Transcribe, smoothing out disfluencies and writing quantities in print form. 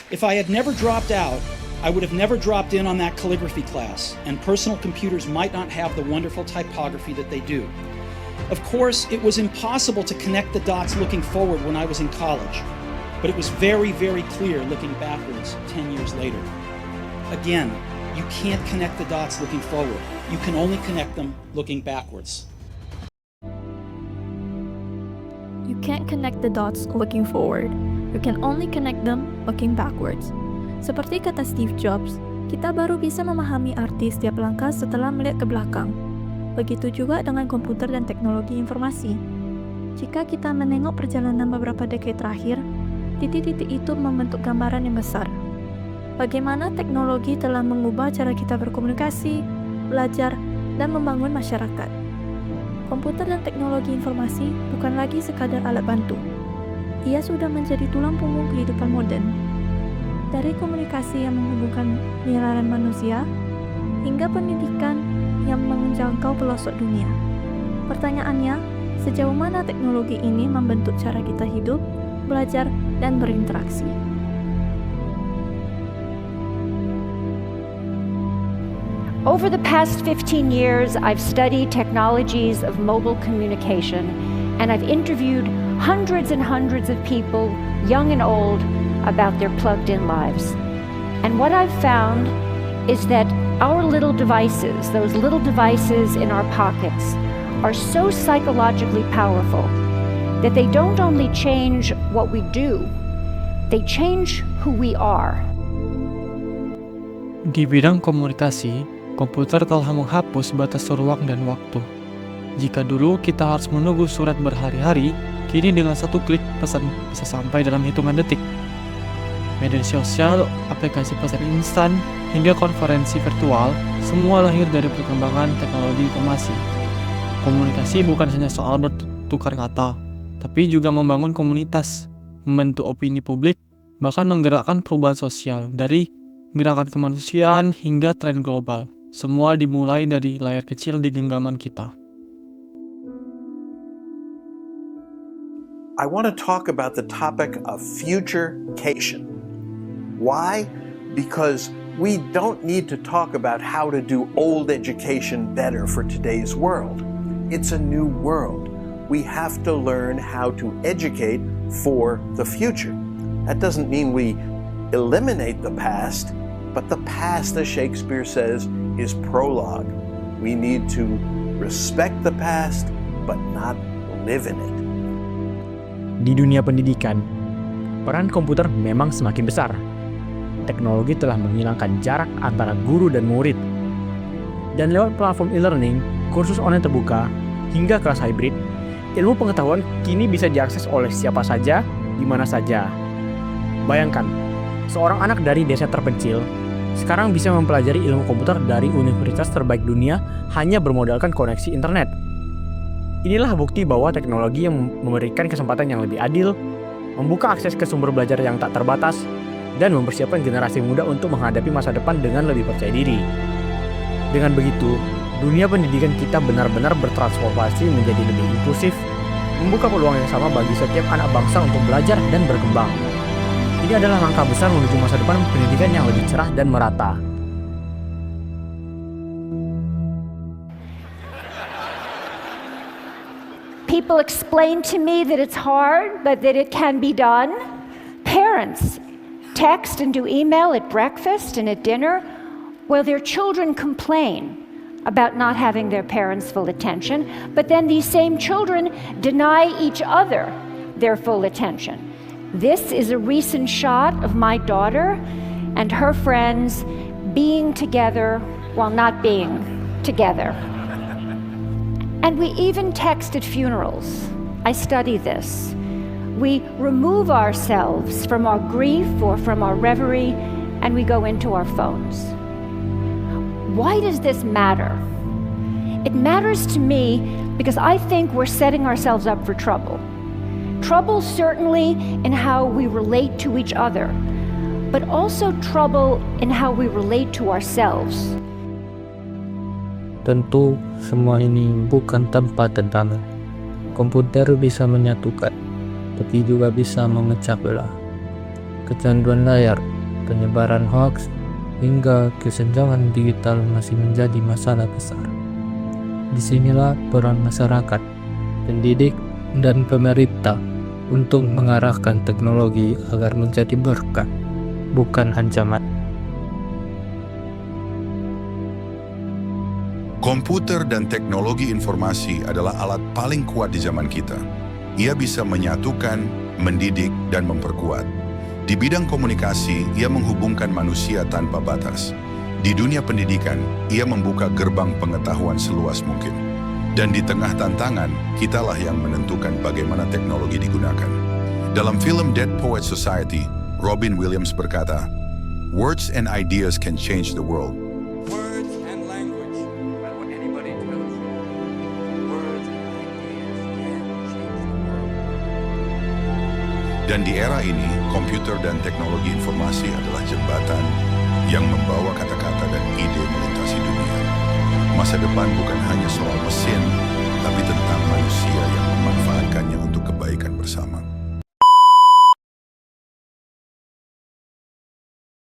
If I had never dropped out, I would have never dropped in on that calligraphy class, and personal computers might not have the wonderful typography that they do. Of course, it was impossible to connect the dots looking forward when I was in college, but it was very, very clear looking backwards 10 years later. Again, you can't connect the dots looking forward. You can only connect them looking backwards. You can't connect the dots looking forward. You can only connect them looking backwards. Seperti kata Steve Jobs, kita baru bisa memahami arti setiap langkah setelah melihat ke belakang. Begitu juga dengan komputer dan teknologi informasi. Jika kita menengok perjalanan beberapa dekade terakhir, titik-titik itu membentuk gambaran yang besar. Bagaimana teknologi telah mengubah cara kita berkomunikasi, belajar, dan membangun masyarakat. Komputer dan teknologi informasi bukan lagi sekadar alat bantu. Ia sudah menjadi tulang punggung kehidupan modern. Dari komunikasi yang menghubungkan miliaran manusia, hingga pendidikan yang menjangkau pelosok dunia. Pertanyaannya, sejauh mana teknologi ini membentuk cara kita hidup, belajar, dan berinteraksi? Over the past 15 years, I've studied technologies of mobile communication, and I've interviewed hundreds and hundreds of people, young and old, about their plugged-in lives. And what I've found is that our little devices, those little devices in our pockets, are so psychologically powerful that they don't only change what we do, they change who we are. Di bidang komunikasi, komputer telah menghapus batas ruang dan waktu. Jika dulu kita harus menunggu surat berhari-hari, kini dengan satu klik pesan bisa sampai dalam hitungan detik. Media sosial, aplikasi pesan instan, hingga konferensi virtual, semua lahir dari perkembangan teknologi informasi. Komunikasi bukan hanya soal bertukar kata, tapi juga membangun komunitas, membentuk opini publik, bahkan menggerakkan perubahan sosial dari gerakan kemanusiaan hingga tren global. Semua dimulai dari layar kecil di genggaman kita. I want to talk about the topic of futurecation. Why? Because we don't need to talk about how to do old education better for today's world. It's a new world. We have to learn how to educate for the future. That doesn't mean we eliminate the past, but the past, as Shakespeare says, is prologue. We need to respect the past, but not live in it. Di dunia pendidikan, peran komputer memang semakin besar. Teknologi telah menghilangkan jarak antara guru dan murid. Dan lewat platform e-learning, kursus online terbuka, hingga kelas hybrid, ilmu pengetahuan kini bisa diakses oleh siapa saja, di mana saja. Bayangkan, seorang anak dari desa terpencil sekarang bisa mempelajari ilmu komputer dari universitas terbaik dunia hanya bermodalkan koneksi internet. Inilah bukti bahwa teknologi yang memberikan kesempatan yang lebih adil, membuka akses ke sumber belajar yang tak terbatas, dan mempersiapkan generasi muda untuk menghadapi masa depan dengan lebih percaya diri. Dengan begitu, dunia pendidikan kita benar-benar bertransformasi menjadi lebih inklusif, membuka peluang yang sama bagi setiap anak bangsa untuk belajar dan berkembang. Ini adalah langkah besar menuju masa depan pendidikan yang lebih cerah dan merata. People explain to me that it's hard, but that it can be done. Parents text and do email at breakfast and at dinner, while their children complain about not having their parents' full attention, but then these same children deny each other their full attention. This is a recent shot of my daughter and her friends being together while not being together. And we even text at funerals. I study this. We remove ourselves from our grief or from our reverie, and we go into our phones. Why does this matter? It matters to me because I think we're setting ourselves up for trouble. Trouble certainly in how we relate to each other, but also trouble in how we relate to ourselves. Tentu semua ini bukan tanpa tantangan. Komputer bisa menyatukan, tapi juga bisa memecah belah. Kecanduan layar penyebaran hoaks, hingga kesenjangan digital masih menjadi masalah besar. Disinilah peran masyarakat, pendidik, dan pemerintah untuk mengarahkan teknologi agar menjadi berkat, bukan ancaman. Komputer dan teknologi informasi adalah alat paling kuat di zaman kita. Ia bisa menyatukan, mendidik, dan memperkuat. Di bidang komunikasi, ia menghubungkan manusia tanpa batas. Di dunia pendidikan, ia membuka gerbang pengetahuan seluas mungkin. Dan di tengah tantangan, kitalah yang menentukan bagaimana teknologi digunakan. Dalam film Dead Poets Society, Robin Williams berkata, "Words and ideas can change the world." Words and language. But what anybody tells you, words and ideas can change the world. Dan di era ini, komputer dan teknologi informasi adalah jembatan yang membawa kata-kata dan ide melintasi dunia. Masa depan bukan hanya soal